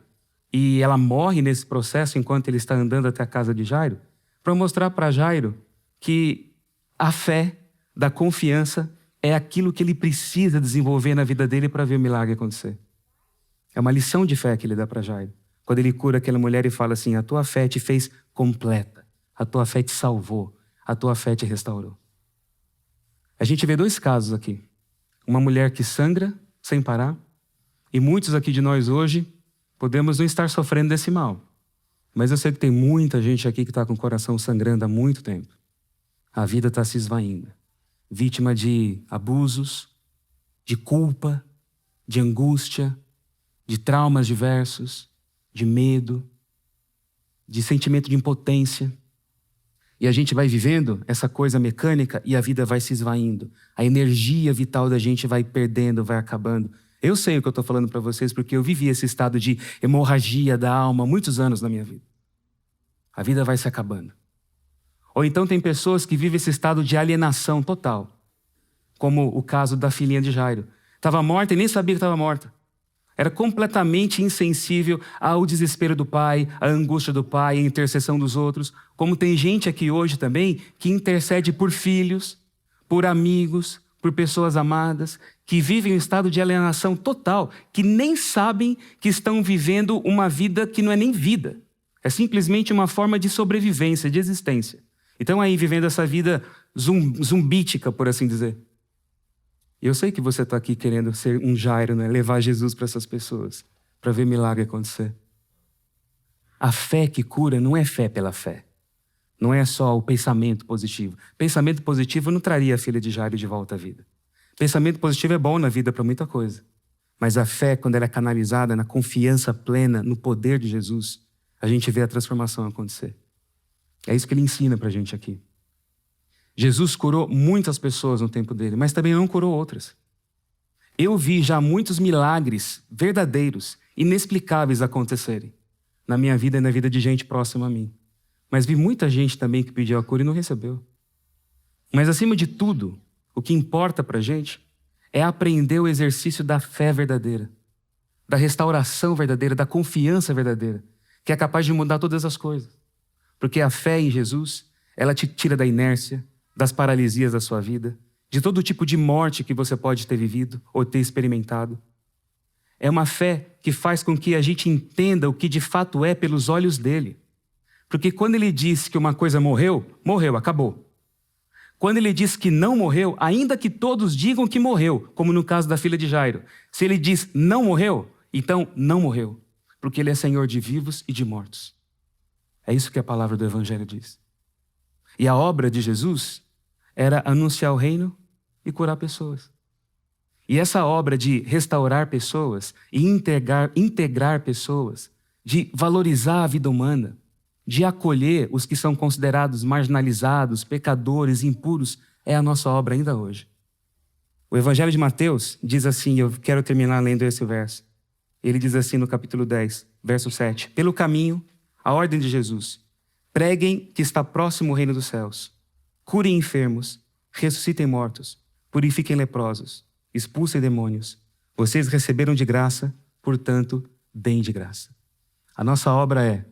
e ela morre nesse processo enquanto ele está andando até a casa de Jairo, para mostrar para Jairo que a fé da confiança é aquilo que ele precisa desenvolver na vida dele para ver o milagre acontecer. É uma lição de fé que ele dá para Jairo. Quando ele cura aquela mulher e fala assim, a tua fé te fez completa, a tua fé te salvou, a tua fé te restaurou. A gente vê dois casos aqui. Uma mulher que sangra sem parar, e muitos aqui de nós hoje podemos não estar sofrendo desse mal. Mas eu sei que tem muita gente aqui que está com o coração sangrando há muito tempo. A vida está se esvaindo. Vítima de abusos, de culpa, de angústia, de traumas diversos, de medo, de sentimento de impotência. E a gente vai vivendo essa coisa mecânica e a vida vai se esvaindo. A energia vital da gente vai perdendo, vai acabando. Eu sei o que eu estou falando para vocês porque eu vivi esse estado de hemorragia da alma há muitos anos na minha vida. A vida vai se acabando. Ou então tem pessoas que vivem esse estado de alienação total, como o caso da filhinha de Jairo. Estava morta e nem sabia que estava morta. Era completamente insensível ao desespero do pai, à angústia do pai, à intercessão dos outros. Como tem gente aqui hoje também que intercede por filhos, por amigos, por pessoas amadas, que vivem um estado de alienação total, que nem sabem que estão vivendo uma vida que não é nem vida. É simplesmente uma forma de sobrevivência, de existência. Então aí vivendo essa vida zumbítica, por assim dizer. E eu sei que você está aqui querendo ser um Jairo, né? Levar Jesus para essas pessoas, para ver milagre acontecer. A fé que cura não é fé pela fé. Não é só o pensamento positivo. Pensamento positivo não traria a filha de Jairo de volta à vida. Pensamento positivo é bom na vida para muita coisa. Mas a fé, quando ela é canalizada na confiança plena, no poder de Jesus, a gente vê a transformação acontecer. É isso que ele ensina para a gente aqui. Jesus curou muitas pessoas no tempo dele, mas também não curou outras. Eu vi já muitos milagres verdadeiros, inexplicáveis acontecerem na minha vida e na vida de gente próxima a mim. Mas vi muita gente também que pediu a cura e não recebeu. Mas acima de tudo, o que importa para a gente é aprender o exercício da fé verdadeira, da restauração verdadeira, da confiança verdadeira, que é capaz de mudar todas as coisas. Porque a fé em Jesus, ela te tira da inércia, das paralisias da sua vida, de todo tipo de morte que você pode ter vivido ou ter experimentado. É uma fé que faz com que a gente entenda o que de fato é pelos olhos dele. Porque quando ele diz que uma coisa morreu, morreu, acabou. Quando ele diz que não morreu, ainda que todos digam que morreu, como no caso da filha de Jairo, se ele diz não morreu, então não morreu, porque ele é Senhor de vivos e de mortos. É isso que a palavra do Evangelho diz. E a obra de Jesus era anunciar o reino e curar pessoas. E essa obra de restaurar pessoas e integrar pessoas, de valorizar a vida humana, de acolher os que são considerados marginalizados, pecadores, impuros, é a nossa obra ainda hoje. O Evangelho de Mateus diz assim, eu quero terminar lendo esse verso. Ele diz assim no capítulo 10, verso 7. Pelo caminho, a ordem de Jesus. Preguem que está próximo o reino dos céus. Curem enfermos, ressuscitem mortos, purifiquem leprosos, expulsem demônios. Vocês receberam de graça, portanto, deem de graça. A nossa obra é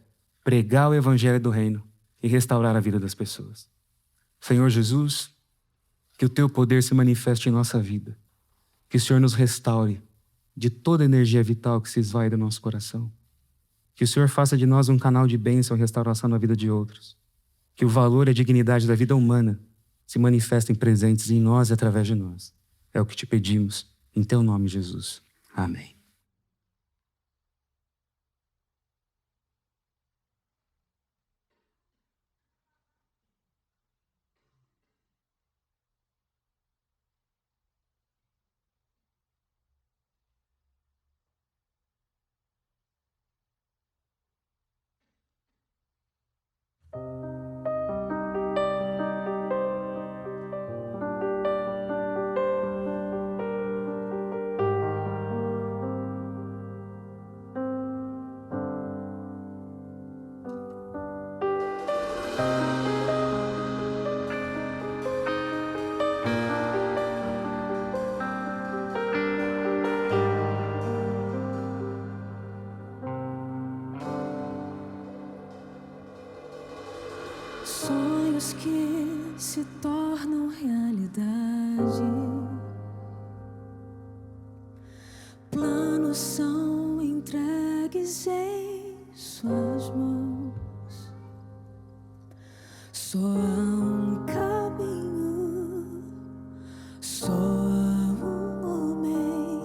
pregar o evangelho do reino e restaurar a vida das pessoas. Senhor Jesus, que o teu poder se manifeste em nossa vida. Que o Senhor nos restaure de toda a energia vital que se esvai do nosso coração. Que o Senhor faça de nós um canal de bênção e restauração na vida de outros. Que o valor e a dignidade da vida humana se manifestem presentes em nós e através de nós. É o que te pedimos, em teu nome, Jesus. Amém. Sonhos que se tornam realidade. Planos são entregues em suas mãos. Só há um caminho, só há um homem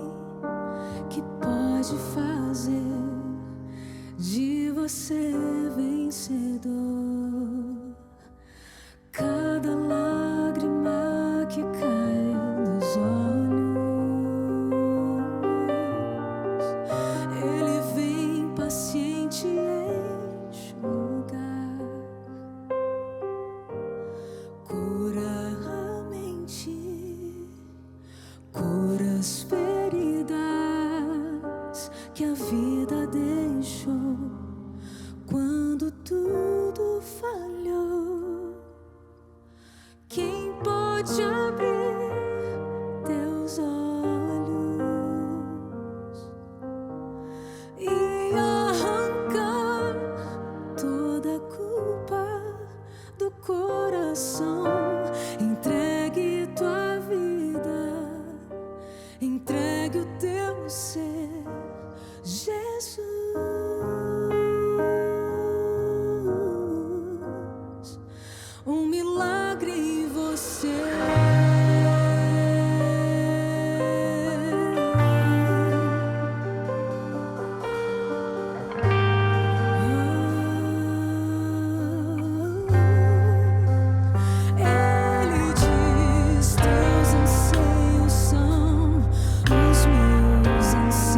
que pode fazer de você vencedor. Cada lágrima que cai dos olhos, Ele vem paciente enxugar. Cura a mente, cura as feridas que a vida deixou quando tudo falhou. Quem pode abrir teus olhos e arrancar toda a culpa do coração? Entregue tua vida, entregue o teu ser, Jesus. Um milagre em você. Ele diz: teus anseios são os meus anseios.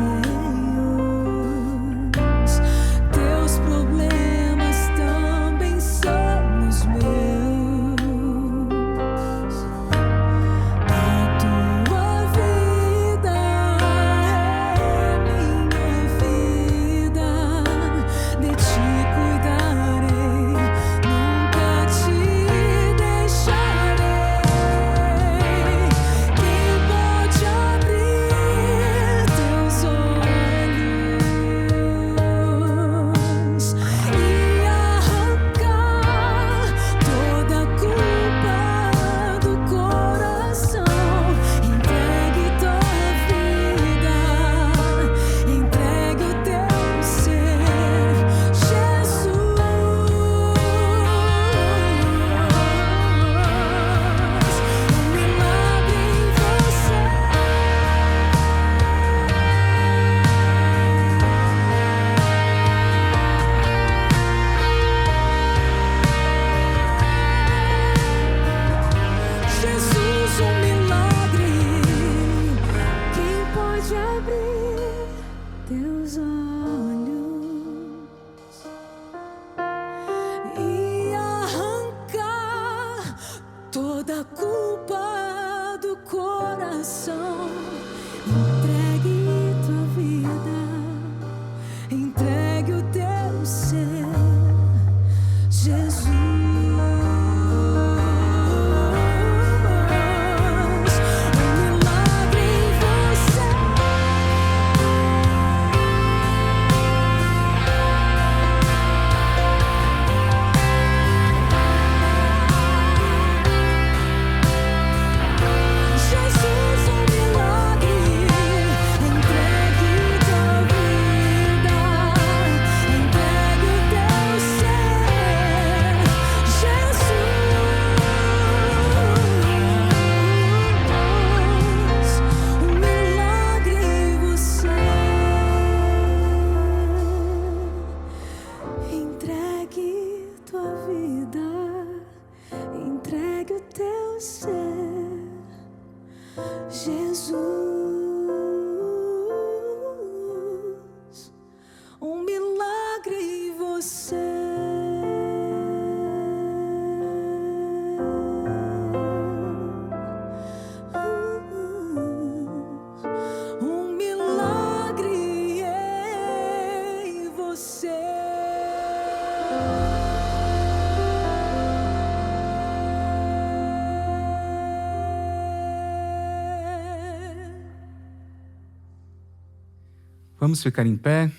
Vamos ficar em pé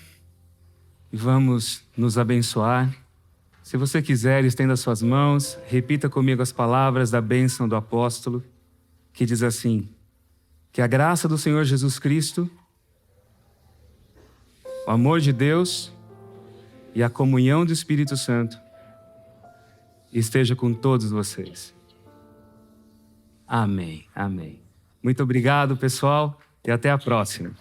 e vamos nos abençoar. Se você quiser, estenda suas mãos, repita comigo as palavras da bênção do apóstolo, que diz assim: que a graça do Senhor Jesus Cristo, o amor de Deus e a comunhão do Espírito Santo esteja com todos vocês. Amém, amém. Muito obrigado, pessoal, e até a próxima.